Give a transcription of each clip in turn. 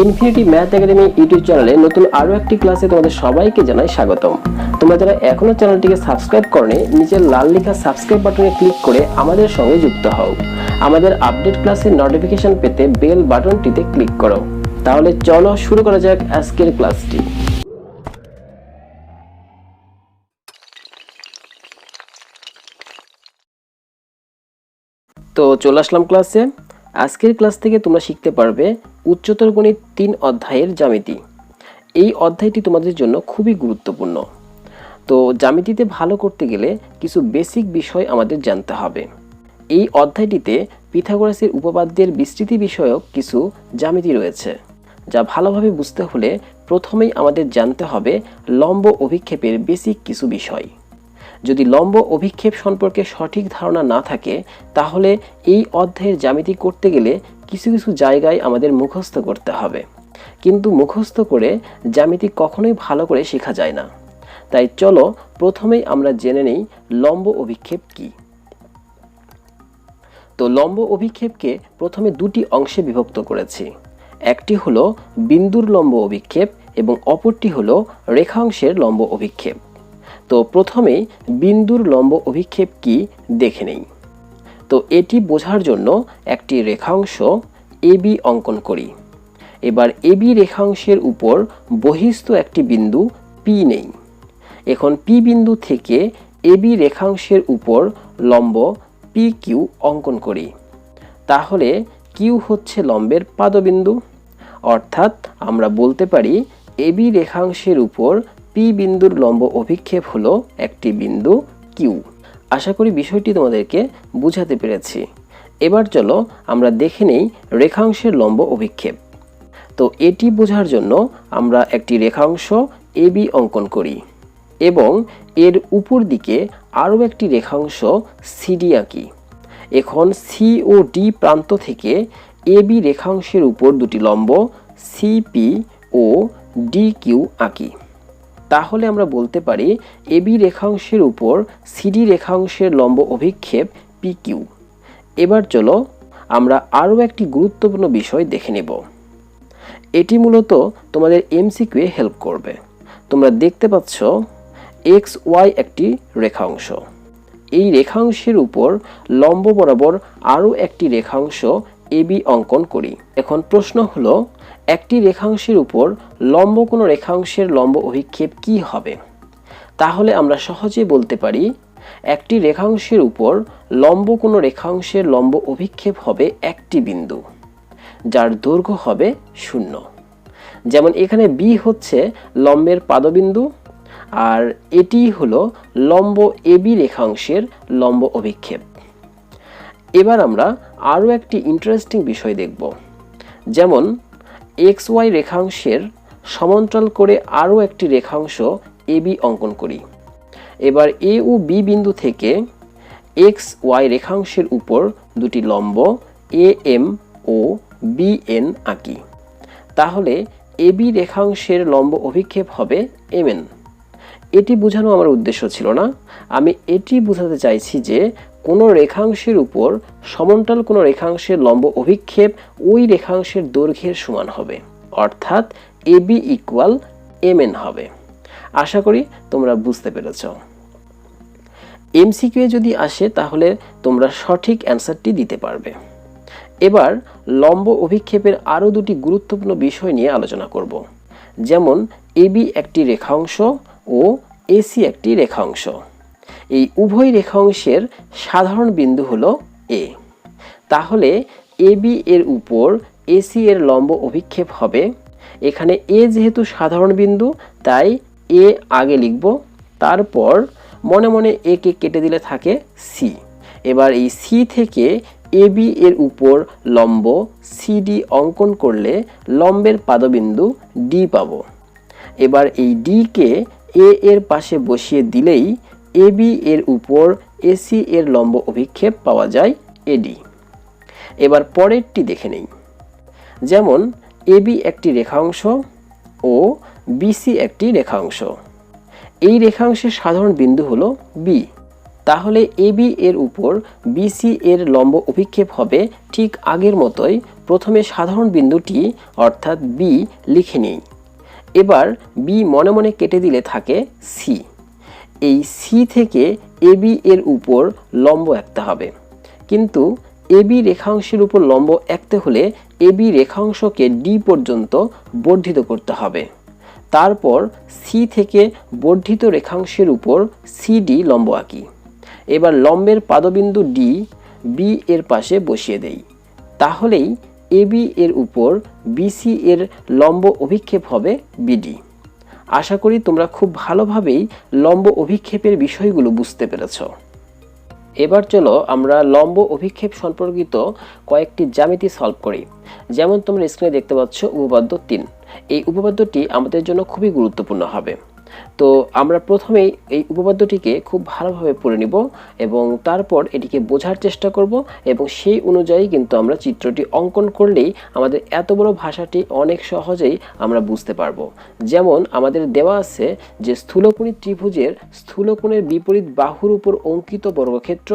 Infinity math academy YouTube চ্যানেলে নতুন আরো একটি ক্লাসে তোমাদের সবাইকে জানাই স্বাগতম। তোমরা যারা এখনো চ্যানেলটিকে সাবস্ক্রাইব করনি, নিচের লাল লেখা সাবস্ক্রাইব বাটনে ক্লিক করে আমাদের সঙ্গে যুক্ত হও। আমাদের আপডেট ক্লাসের নোটিফিকেশন পেতে বেল বাটনটিতে ক্লিক করো। তাহলে চলো শুরু করা যাক আজকের ক্লাসটি। তো চলে আসলাম ক্লাসে। আজকের ক্লাস থেকে তোমরা শিখতে পারবে উচ্চতর গণিত 3 অধ্যায়ের জ্যামিতি। এই অধ্যায়টি তোমাদের জন্য খুবই গুরুত্বপূর্ণ। তো জ্যামিতিতে ভালো করতে গেলে কিছু বেসিক বিষয় আমাদের জানতে হবে। এই অধ্যায়টিতে পিথাগোরাসের উপপাদ্যের বিস্তৃতি বিষয়ক কিছু জ্যামিতি রয়েছে, যা ভালোভাবে বুঝতে হলে প্রথমেই আমাদের জানতে হবে লম্ব অভিক্ষেপের বেসিক কিছু বিষয়। যদি লম্ব অভিক্ষেপ সম্পর্কে সঠিক ধারণা না থাকে, তাহলে এই অধ্যায়ের জ্যামিতি করতে গেলে কিছু কিছু জায়গায় আমাদের মুখস্থ করতে হবে। কিন্তু মুখস্থ করে জ্যামিতি কখনোই ভালো করে শেখা যায় না। তাই চলো প্রথমেই আমরা জেনে নেই লম্ব অভিক্ষেপ কি। তো লম্ব অভিক্ষেপকে প্রথমে দুটি অংশে বিভক্ত করেছি। একটি হলো বিন্দুর লম্ব অভিক্ষেপ এবং অপরটি হলো রেখাংশের লম্ব অভিক্ষেপ। তো প্রথমে বিন্দুর লম্ব অভিক্ষেপ কি দেখে নেই। তো এটি বোঝার জন্য একটি রেখাংশ এবি অঙ্কন করি। এবার এবি রেখাংশের উপর বহিস্থ একটি বিন্দু পি নেই। এখন পি বিন্দু থেকে এবি রেখাংশের উপর লম্ব পি কিউ অঙ্কন করি। তাহলে কিউ হচ্ছে লম্বের পাদবিন্দু, অর্থাৎ আমরা বলতে পারি এবি রেখাংশের উপর পি বিন্দুর লম্ব অভিক্ষেপ হলো একটি বিন্দু কিউ। আশা করি বিষয়টি তোমাদেরকে বুঝাতে পেরেছি। এবার চলো আমরা দেখে নেই রেখাংশের লম্ব অভিক্ষেপ। তো এটি বোঝার জন্য আমরা একটি রেখাংশ এবি অঙ্কন করি এবং এর উপর দিকে আরও একটি রেখাংশ সিডি আঁকি। এখন সি ও ডি প্রান্ত থেকে এবি রেখাংশের উপর দুটি লম্ব সিপি ও ডি কিউ আঁকি। তাহলে আমরা বলতে পারি এবি রেখাংশের উপর সিডি রেখাংশের লম্ব অভিক্ষেপ পি কিউ। এবার চলো আমরা আরও একটি গুরুত্বপূর্ণ বিষয় দেখে নেব। এটি মূলত তোমাদের এমসিকিউয়ে হেল্প করবে। তোমরা দেখতে পাচ্ছ এক্স ওয়াই একটি রেখাংশ। এই রেখাংশের উপর লম্ব বরাবর আরও একটি রেখাংশ এবি অঙ্কন করি। এখন প্রশ্ন হলো, একটি রেখাংশের উপর লম্ব কোনো রেখাংশের লম্ব অভিক্ষেপ কি হবে? তাহলে আমরা সহজে বলতে পারি একটি রেখাংশের উপর লম্ব কোনো রেখাংশের লম্ব অভিক্ষেপ হবে একটি বিন্দু, যার দৈর্ঘ্য হবে 0। যেমন এখানে বি হচ্ছে লম্বের পাদবিন্দু, আর এটি হলো লম্ব এবি রেখাংশের লম্ব অভিক্ষেপ। এবার আমরা আরও একটি ইন্টারেস্টিং বিষয় দেখব। যেমন এক্স ওয়াই রেখাংশের সমান্তরাল করে আরও একটি রেখাংশ এবি অঙ্কন করি। এবার এ ও বি বিন্দু থেকে এক্স ওয়াই রেখাংশের উপর দুটি লম্ব এ এম ও বি এন আঁকি। তাহলে এবি রেখাংশের লম্ব অভিক্ষেপ হবে এম এন। এটি বোঝানো আমার উদ্দেশ্য ছিল না। আমি এটি বোঝাতে চাইছি যে কোনো রেখাংশের উপর সমান্তরাল কোনো রেখাংশের লম্ব অভিক্ষেপ ওই রেখাংশের দৈর্ঘ্যের সমান হবে, অর্থাৎ এবি ইকুয়াল এম এন হবে। আশা করি তোমরা বুঝতে পেরেছ। এমসিকিউ যদি আসে তাহলে তোমরা সঠিক অ্যান্সারটি দিতে পারবে। এবার লম্ব অভিক্ষেপের আরও দুটি গুরুত্বপূর্ণ বিষয় নিয়ে আলোচনা করব। যেমন এবি একটি রেখাংশ ও এসি একটি রেখাংশ। এই উভয় রেখাংশের সাধারণ বিন্দু হলো এ। তাহলে এবি এর উপর এসি এর লম্ব অভিক্ষেপ হবে, এখানে এ যেহেতু সাধারণ বিন্দু তাই এ আগে লিখব, তারপর মনে মনে এ কে কেটে দিলে থাকে সি। এবার এই সি থেকে এবি এর উপর লম্ব সিডি অঙ্কন করলে লম্বের পাদবিন্দু ডি পাবো। এবার এই ডি কে এ এর পাশে বসিয়ে দিলেই এবি এর উপর এসি এর লম্ব অভিক্ষেপ পাওয়া যায় এডি। এবার পরেরটি দেখে নেই। যেমন এবি একটি রেখাংশ ও বিসি একটি রেখাংশ। এই রেখাংশের সাধারণ বিন্দু হলো বি। তাহলে এবি এর উপর বিসি এর লম্ব অভিক্ষেপ হবে ঠিক আগের মতোই। প্রথমে সাধারণ বিন্দুটি অর্থাৎ বি লিখে নিই। এবার বি মনে মনে কেটে দিলে থাকে সি। এই সি থেকে এবি এর উপর লম্ব আঁকতে হবে, কিন্তু এবি রেখাংশের উপর লম্ব আঁকতে হলে এবি রেখাংশকে ডি পর্যন্ত বর্ধিত করতে হবে। তারপর সি থেকে বর্ধিত রেখাংশের উপর সিডি লম্ব আঁকি। এবার লম্বের পাদবিন্দু ডি বি এর পাশে বসিয়ে দেই। তাহলেই এবি এর উপর বিসি এর লম্ব অভিক্ষেপ হবে বিডি। আশা করি তোমরা খুব ভালোভাবেই লম্ব অভিক্ষেপের বিষয়গুলো বুঝতে পেরেছ। এবার চলো আমরা লম্ব অভিক্ষেপ সম্পর্কিত কয়েকটি জ্যামিতি সলভ করি। যেমন তোমরা স্ক্রিনে দেখতে পাচ্ছ উপপাদ্য 3। এই উপপাদ্যটি আমাদের জন্য খুবই গুরুত্বপূর্ণ হবে। তো আমরা প্রথমেই এই উপপাদ্যটিকে খুব ভালোভাবে পড়ে নিব এবং তারপর এটিকে বোঝার চেষ্টা করব, এবং সেই অনুযায়ী কিন্তু আমরা চিত্রটি অঙ্কন করলেই আমাদের এত বড় ভাষাটি অনেক সহজেই আমরা বুঝতে পারবো। যেমন আমাদের দেওয়া আছে যে স্থূলকোণী ত্রিভুজের স্থূলকোণের বিপরীত বাহুর উপর অঙ্কিত বর্গক্ষেত্র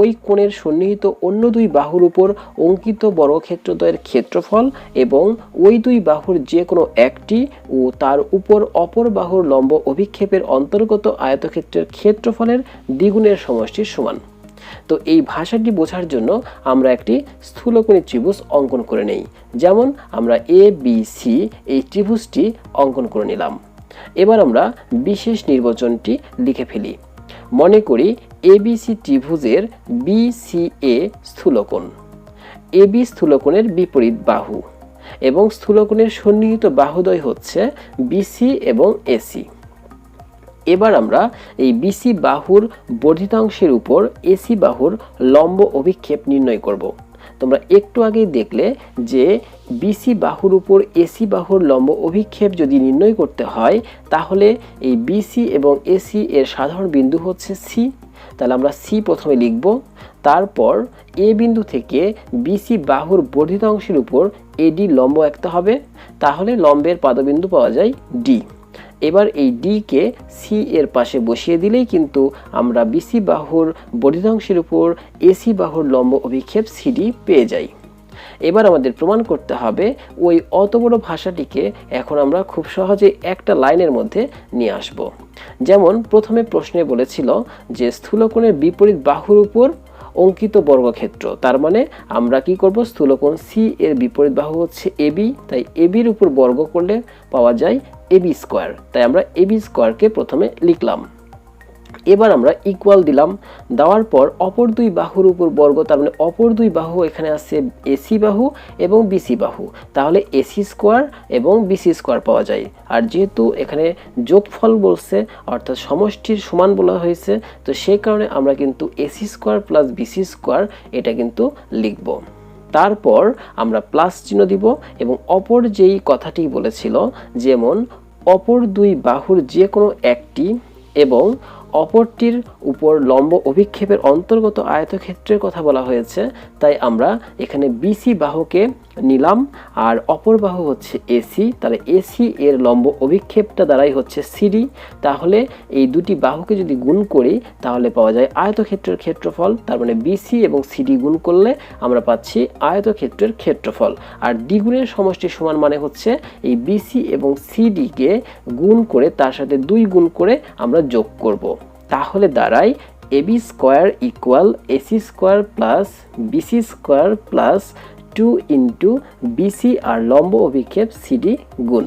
ওই কোণের সন্নিহিত অন্য দুই বাহুর উপর অঙ্কিত বর্গক্ষেত্রদ্বয়ের ক্ষেত্রফল এবং ওই দুই বাহুর যে কোনো একটি ও তার উপর অপর বাহুর লম্ব অভিক্ষেপের অন্তর্গত আয়তক্ষেত্রের ক্ষেত্রফলের দ্বিগুণের সমষ্টির সমান। তো এই ভাষাটি বোঝার জন্য আমরা একটি স্থূলকোণী ত্রিভুজ অঙ্কন করে নেই। যেমন আমরা এ বি সি এই ত্রিভুজটি অঙ্কন করে নিলাম। এবার আমরা বিশেষ নির্বাচনটি লিখে ফেলি। মনে করি এবিসি ত্রিভুজের বিসিএ স্থূলকোণ। এবি স্থূলকোণের বিপরীত বাহু এবং স্থূলকোণের সন্নিহিত বাহুদ্বয় হচ্ছে বিসি এবং এসি। এবার আমরা এই বিসি বাহুর বর্ধিতাংশের উপর এসি বাহুর লম্ব অভিক্ষেপ নির্ণয় করব। তোমরা একটু আগেই দেখলে যে বিসি বাহুর উপর এসি বাহুর লম্ব অভিক্ষেপ যদি নির্ণয় করতে হয় তাহলে এই বিসি এবং এসি এর সাধারণ বিন্দু হচ্ছে সি। তাহলে আমরা সি প্রথমে লিখব। তারপর এ বিন্দু থেকে বিসি বাহুর বর্ধিত অংশের উপর এডি লম্ব আঁকতে হবে। তাহলে লম্বের পাদবিন্দু পাওয়া যায় ডি। এবার এই ডি কে সি এর পাশে বসিয়ে দিলেই কিন্তু আমরা বিসি বাহুর বর্ধিত অংশের উপর এসি বাহুর লম্ব অভিক্ষেপ সিডি পেয়ে যাই। এবার আমাদের প্রমাণ করতে হবে ওই অত বড় ভাষাটিকে এখন আমরা খুব সহজে একটা লাইনের মধ্যে নিয়ে আসব। যেমন প্রথমে প্রশ্নে বলেছিল যে স্থূলকোণের বিপরীত বাহুর উপর অঙ্কিত বর্গক্ষেত্র, তার মানে আমরা কি করব, স্থূলকোণ সি এর বিপরীত বাহু হচ্ছে এবি, তাই এবির উপর বর্গ করলে পাওয়া যায় এবি স্কোয়ার। তাই আমরা এবি স্কোয়ারকে প্রথমে লিখলাম। এবার আমরা ইকুয়াল দিলাম। দেওয়ার পর অপর দুই বাহুর উপর বর্গ, তার মানে অপর দুই বাহু এখানে আছে এসি বাহু এবং বিসি বাহু, তাহলে এসি স্কোয়ার এবং বিসি স্কোয়ার পাওয়া যায়। আর যেহেতু এখানে যোগফল বলছে অর্থাৎ সমষ্টির সমান বলা হয়েছে, তো সেই কারণে আমরা কিন্তু AC square plus BC square এটা কিন্তু লিখব। তারপর আমরা প্লাস চিহ্ন দিব এবং অপর যেই কথাটি বলেছিল, যেমন অপর দুই বাহুর যে কোনো একটি এবং অপরটির উপর লম্ব অভিক্ষেপের অন্তর্গত আয়তক্ষেত্রের কথা বলা হয়েছে, তাই আমরা এখানে বিসি বাহুকে নিলাম আর অপর বাহু হচ্ছে এসি, তাহলে এসি এর লম্ব অভিক্ষেপটা দ্বারাই হচ্ছে সিডি। তাহলে এই দুটি বাহুকে যদি গুণ করি তাহলে পাওয়া যায় আয়তক্ষেত্রের ক্ষেত্রফল, তার মানে বিসি এবং সিডি গুণ করলে আমরা পাচ্ছি আয়তক্ষেত্রের ক্ষেত্রফল। আর দ্বিগুণের সমষ্টি সমান মানে হচ্ছে এই বিসি এবং সিডিকে গুণ করে তার সাথে 2 গুণ করে আমরা যোগ করব। তাহলে দাঁড়ায় AB square equal AC square plus BC square plus 2 into BC আর লম্ব অভিক্ষেপ সিডি গুণ।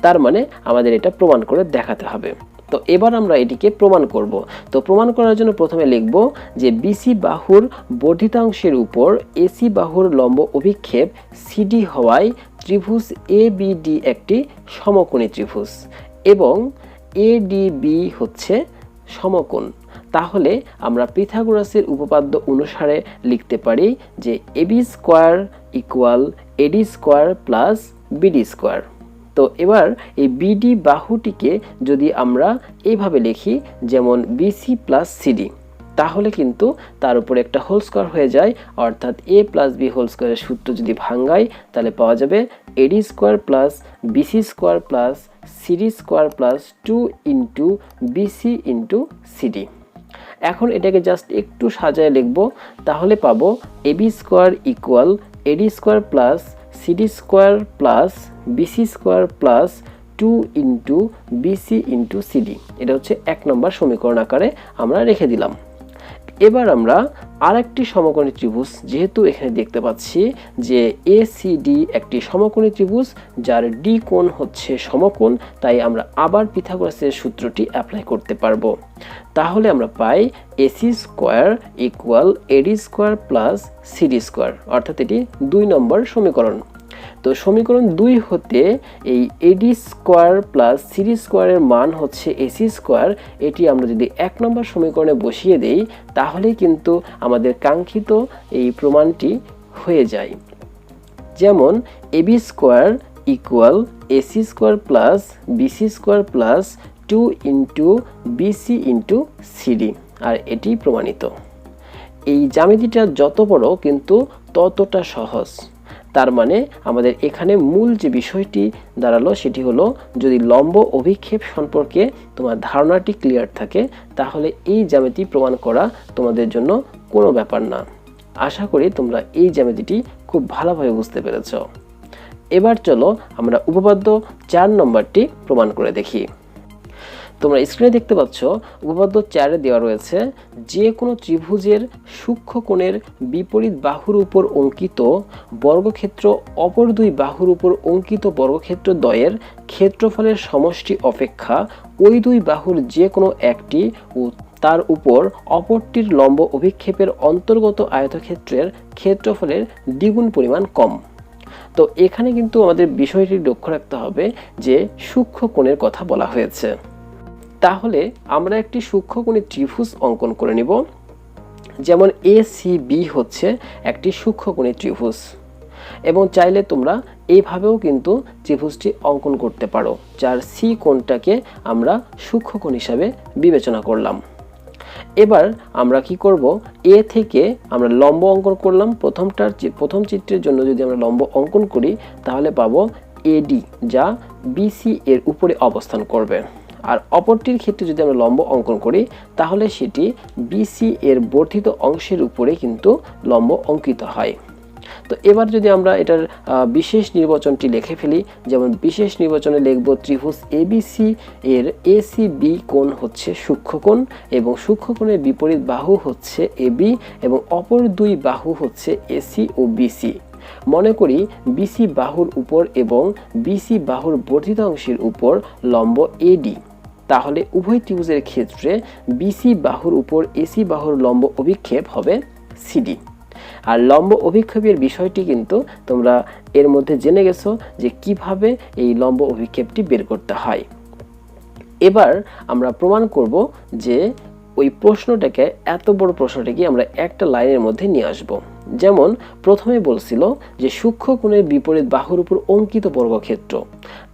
তার মানে আমাদের এটা প্রমাণ করে দেখাতে হবে। তো এবার আমরা এটিকে প্রমাণ করব। তো প্রমাণ করার জন্য প্রথমে লিখব যে বিসি বাহুর বর্ধিতাংশের উপর এসি বাহুর লম্ব অভিক্ষেপ সিডি হওয়ায় ত্রিভুজ এবিডি একটি সমকোণী ত্রিভুজ এবং এডিবি হচ্ছে সমকোণ। তাহলে আমরা পিথাগোরাসের উপপাদ্য অনুসারে লিখতে পারি যে AB square equal AD square plus BD square. তো এবার এই বিডি বাহুটিকে যদি আমরা এইভাবে লিখি যেমন বিসি প্লাস সিডি, তাহলে কিন্তু তার উপরে একটা হোল স্কোয়ার হয়ে যায়, অর্থাৎ এ প্লাস বি হোল স্কোয়ারের সূত্র যদি ভাঙাই তাহলে পাওয়া যাবে AD square plus BC square plus CD square plus 2 into BC into CD. এখন এটাকে জাস্ট একটু সাজায় লিখব, তাহলে পাবো AB square equal AD square plus CD square plus BC square plus 2 into BC into CD. এটা হচ্ছে 1 নম্বর সমীকরণ আকারে আমরা রেখে দিলাম। এবার আমরা আরেকটি সমকোণী ত্রিভুজ, যেহেতু এখানে দেখতে পাচ্ছি যে এসিডি একটি সমকোণী ত্রিভুজ যার ডি কোণ হচ্ছে সমকোণ, তাই আমরা আবার পিথাগোরাসের সূত্রটি অ্যাপ্লাই করতে পারবো। তাহলে আমরা পাই AC square equal AD square plus CD square, অর্থাৎ এটি 2 নম্বর সমীকরণ। তো সমীকরণ 2 হতে এই এডি স্কোয়ার প্লাস সিডি স্কোয়ারের মান হচ্ছে এসি স্কোয়ার, এটি আমরা যদি 1 নম্বর সমীকরণে বসিয়ে দেই তাহলেই কিন্তু আমাদের কাঙ্ক্ষিত এই প্রমাণটি হয়ে যায়। যেমন AB square equal AC square plus BC square plus 2 into BC into CD, আর এটি প্রমাণিত। এই জ্যামিতিটা যত বড় কিন্তু ততটা সহজ। তার মানে আমাদের এখানে মূল যে বিষয়টি দাঁড়ালো সেটি হলো, যদি লম্ব অভিক্ষেপ সম্পর্কে তোমার ধারণাটি ক্লিয়ার থাকে তাহলে এই জ্যামিতি প্রমাণ করা তোমাদের জন্য কোনো ব্যাপার না। আশা করি তোমরা এই জ্যামিতিটি খুব ভালোভাবে বুঝতে পেরেছ। এবার চলো আমরা উপপাদ্য 4 নম্বরটি প্রমাণ করে দেখি। তোমরা স্ক্রিনে দেখতে পাচ্ছ উপপাদ্য 4-এ দেওয়া রয়েছে, যে কোনো ত্রিভুজের সূক্ষ্ম কোণের বিপরীত বাহুর উপর অঙ্কিত বর্গক্ষেত্র অপর 2 বাহুর উপর অঙ্কিত বর্গক্ষেত্র দ্বয়ের ক্ষেত্রফলের সমষ্টি অপেক্ষা ওই 2 বাহুর যে কোনো একটি ও তার উপর অপরটির লম্ব অভিক্ষেপের অন্তর্গত আয়তক্ষেত্রের ক্ষেত্রফলের দ্বিগুণ পরিমাণ কম। তো এখানে কিন্তু আমাদের বিষয়টি লক্ষ্য রাখতে হবে যে সূক্ষ্ম কোণের কথা বলা হয়েছে। তাহলে আমরা একটি সূক্ষ্মকোণী ত্রিভুজ অঙ্কন করে নিব। যেমন এসিবি হচ্ছে একটি সূক্ষ্মকোণী ত্রিভুজ, এবং চাইলে তোমরা এইভাবেও কিন্তু ত্রিভুজটি অঙ্কন করতে পারো, যার সি কোণটাকে আমরা সূক্ষ্মকোণ হিসাবে বিবেচনা করলাম। এবার আমরা কি করব, এ থেকে আমরা লম্ব অঙ্কন করলাম। প্রথম চিত্রের জন্য যদি আমরা লম্ব অঙ্কন করি তাহলে পাবো এডি, যা বিসি এর উপরে অবস্থান করবে। আর অপরটির ক্ষেত্রে যদি আমরা লম্ব অঙ্কন করি তাহলে সেটি বিসি এর বর্ধিত অংশের উপরে কিন্তু লম্ব অঙ্কিত হয়। তো এবার যদি আমরা এটার বিশেষ নির্বাচনটি লিখে ফেলি, যেমন বিশেষ নির্বাচনে লিখব ত্রিভুজ এবিসি এর এসিবি কোণ হচ্ছে সূক্ষ্মকোণ, এবং সূক্ষ্মকোণের বিপরীত বাহু হচ্ছে এবি এবং অপর 2 বাহু হচ্ছে এসি ও বিসি। মনে করি বিসি বাহুর উপর এবং বিসি বাহুর বর্ধিত অংশের উপর লম্ব এডি। তাহলে উভয় ত্রিভুজের ক্ষেত্রে বিসি বাহুর উপর এসি বাহুর লম্ব অভিক্ষেপ হবে সিডি। আর লম্ব অভিক্ষেপের বিষয়টি কিন্তু তোমরা এর মধ্যে জেনে গেছো যে কিভাবে এই লম্ব অভিক্ষেপটি বের করতে হয়। এবার আমরা প্রমাণ করব যে ওই প্রশ্নটাকে, এত বড় প্রশ্নটাকে আমরা একটা লাইনের মধ্যে নিয়ে আসব। যেমন প্রথমে বলছিল যে সূক্ষ্মকোণের বিপরীত বাহুর উপর অঙ্কিত বর্গক্ষেত্র,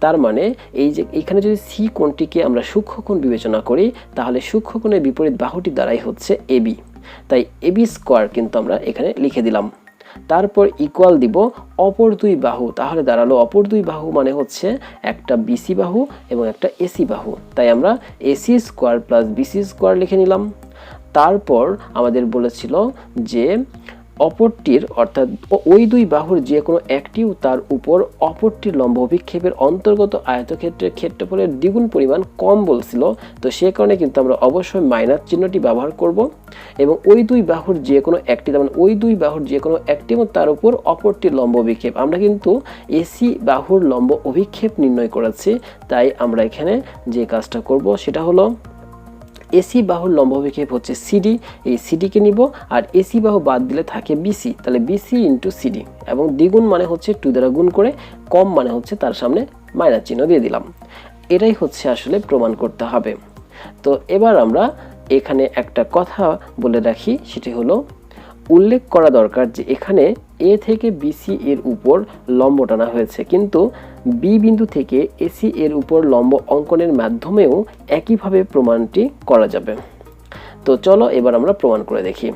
তার মানে এই যে এখানে যদি সি কোণটিকে আমরা সূক্ষ্মকোণ বিবেচনা করি তাহলে সূক্ষ্মকোণের বিপরীত বাহুটি দ্বারাই হচ্ছে এবি, তাই এবি স্কোয়ার কিন্তু আমরা এখানে লিখে দিলাম। তারপর ইকুয়াল দিব অপর 2 বাহু, তাহলে দাঁড়ালো অপর 2 বাহু মানে হচ্ছে একটা বিসি বাহু এবং একটা এসি বাহু, তাই আমরা AC square plus BC square লিখে নিলাম। তারপর আমাদের বলেছিল যে অপরটির, অর্থাৎ ওই 2 বাহুর যে কোনো একটি তার উপর অপরটির লম্ব অভিক্ষেপের অন্তর্গত আয়তক্ষেত্রের ক্ষেত্রফলের দ্বিগুণ পরিমাণ কম বলছিল। তো সে কারণে কিন্তু আমরা অবশ্যই মাইনাস চিহ্নটি ব্যবহার করব, এবং ওই 2 বাহুর যে কোনো একটি, তার মানে ওই 2 বাহুর যে কোনো একটি এবং তার উপর অপরটির লম্ব অভিক্ষেপ। আমরা কিন্তু এসি বাহুর লম্ব অভিক্ষেপ নির্ণয় করেছি, তাই আমরা এখানে যে কাজটা করব সেটা হলো এসি বাহুর লম্ব অভিক্ষেপ হচ্ছে সিডি, এই সিডিকে নিব, আর এসি বাহু বাদ দিলে থাকে বিসি, তাহলে বিসি ইন্টু সিডি, এবং দ্বিগুণ মানে হচ্ছে 2 দ্বারা গুণ করে, কম মানে হচ্ছে তার সামনে মাইনাস চিহ্ন দিয়ে দিলাম। এটাই হচ্ছে আসলে প্রমাণ করতে হবে। তো এবার আমরা এখানে একটা কথা বলে রাখি, সেটি হলো উল্লেখ করা দরকার যে এখানে এ থেকে বিসি এর উপর লম্ব টানা হয়েছে, কিন্তু বি বিন্দু থেকে এসি এর উপর লম্ব অঙ্কনের মাধ্যমেও একইভাবে প্রমাণটি করা যাবে। তো চলো এবার আমরা প্রমাণ করে দেখি।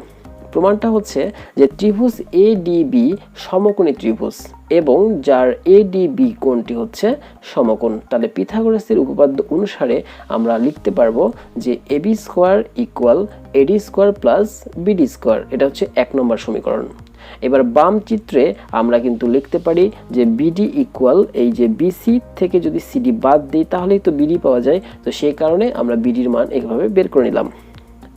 প্রমাণটা হচ্ছে যে ত্রিভুজ এডিবি সমকোণী ত্রিভুজ এবং যার এডিবি কোণটি হচ্ছে সমকোণ। তাহলে পিথাগোরাসের উপপাদ্য অনুসারে আমরা লিখতে পারবো যে AB square equal AD square plus BD square. এটা হচ্ছে 1 নম্বর সমীকরণ। এবার বাম চিত্রে আমরা কিন্তু লিখতে পারি যে বিডি ইকুয়াল, এই যে বিসি থেকে যদি সিডি বাদ দিই তাহলেই তো বিডি পাওয়া যায়, তো সেই কারণে আমরা বিডির মান এইভাবে বের করে নিলাম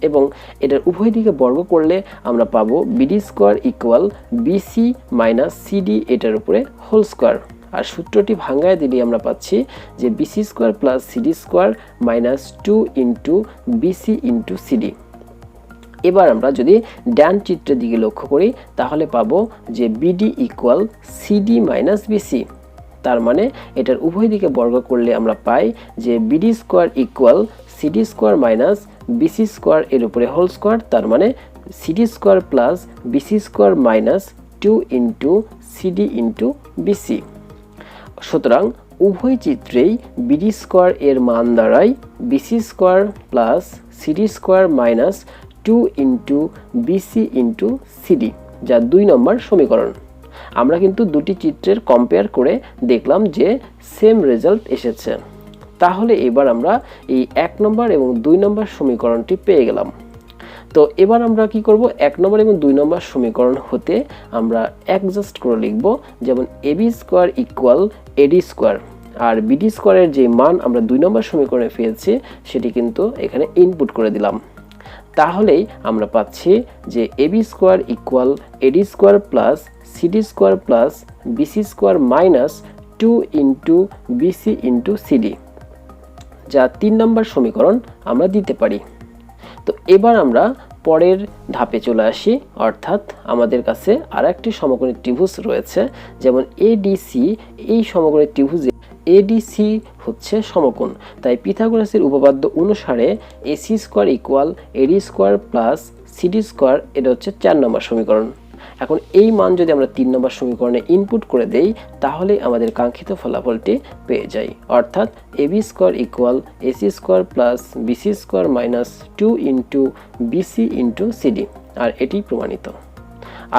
এবং এটার উভয় দিকে বর্গ করলে আমরা পাবো BD square equal BC minus CD এটার উপরে হোল স্কোয়ার। আর সূত্রটি ভাঙায় দিলে আমরা পাচ্ছি যে BC square plus CD square minus 2 into BC into CD. এবার আমরা যদি ডান চিত্রের দিকে লক্ষ্য করি তাহলে পাবো যে BD equal CD minus BC. তার মানে এটার উভয় দিকে বর্গ করলে আমরা পাই যে BD square equal CD square minus BC square এর উপরে হোল স্কোয়ার। তার মানে CD square plus BC square minus 2 into CD into BC. সুতরাং উভয় চিত্রেই বিডি স্কোয়ার এর মান দাঁড়ায় BC square plus CD square minus 2 into BC into CD, যা 2 নম্বর সমীকরণ। আমরা কিন্তু দুটি চিত্রের কম্পেয়ার করে দেখলাম যে সেম রেজাল্ট এসেছে। তাহলে এবার আমরা এই 1 নম্বর এবং 2 নম্বর সমীকরণটি পেয়ে গেলাম। তো এবার আমরা কি করব, 1 নম্বর এবং 2 নম্বর সমীকরণ হতে আমরা অ্যাডজাস্ট করে লিখব, যেমন AB square equal AD square, আর বিডি স্কোয়ারের যে মান আমরা 2 নম্বর সমীকরণে পেয়েছি সেটি কিন্তু এখানে ইনপুট করে দিলাম। তাহলেই আমরা পাচ্ছি যে AB square equal AD square plus CD square plus BC square minus 2 into BC into CD, যা 3 নম্বর সমীকরণ আমরা দিতে পারি। তো এবার আমরা পরের ধাপে চলে আসি, অর্থাৎ আমাদের কাছে আরেকটি সমকোণী ত্রিভুজ রয়েছে, যেমন এডিসি। এই সমকোণী ত্রিভুজে এডিসি হচ্ছে সমকোণ, তাই পিথাগোরাসের উপপাদ্য অনুসারে AC square equal AD square plus CD square, এটা হচ্ছে 4 নম্বর সমীকরণ। এখন এই মান যদি আমরা 3 নম্বর সমীকরণে ইনপুট করে দেই তাহলে আমাদের কাঙ্ক্ষিত ফলাফলটি পেয়ে যাই, অর্থাৎ AB square equal AC square plus BC square minus 2 into BC into CD, আর এটি প্রমাণিত।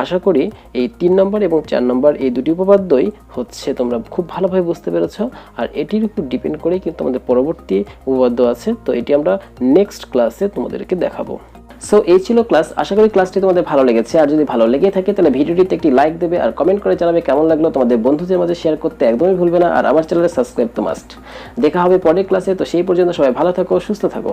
আশা করি এই 3 নম্বর এবং 4 নম্বর এই দুটি উপপাদ্যই হচ্ছে তোমরা খুব ভালোভাবে বুঝতে পেরেছো, আর এটির উপর ডিপেন্ড করে কিন্তু আমাদের পরবর্তী উপপাদ্য আছে, তো এটি আমরা নেক্সট ক্লাসে তোমাদেরকে দেখাবো। সো এই ছিল ক্লাস। আশা করি ক্লাসটি তোমাদের ভালো লেগেছে, আর যদি ভালো লেগে থাকে তাহলে ভিডিওটিতে একটি লাইক দেবে আর কমেন্ট করে জানাবে কেমন লাগলো। তোমাদের বন্ধুদের মাঝে শেয়ার করতে একদমই ভুলবে না, আর আমার চ্যানেলে সাবস্ক্রাইব তো মাস্ট। দেখা হবে পরের ক্লাসে, তো সেই পর্যন্ত সবাই ভালো থাকো, সুস্থ থাকো।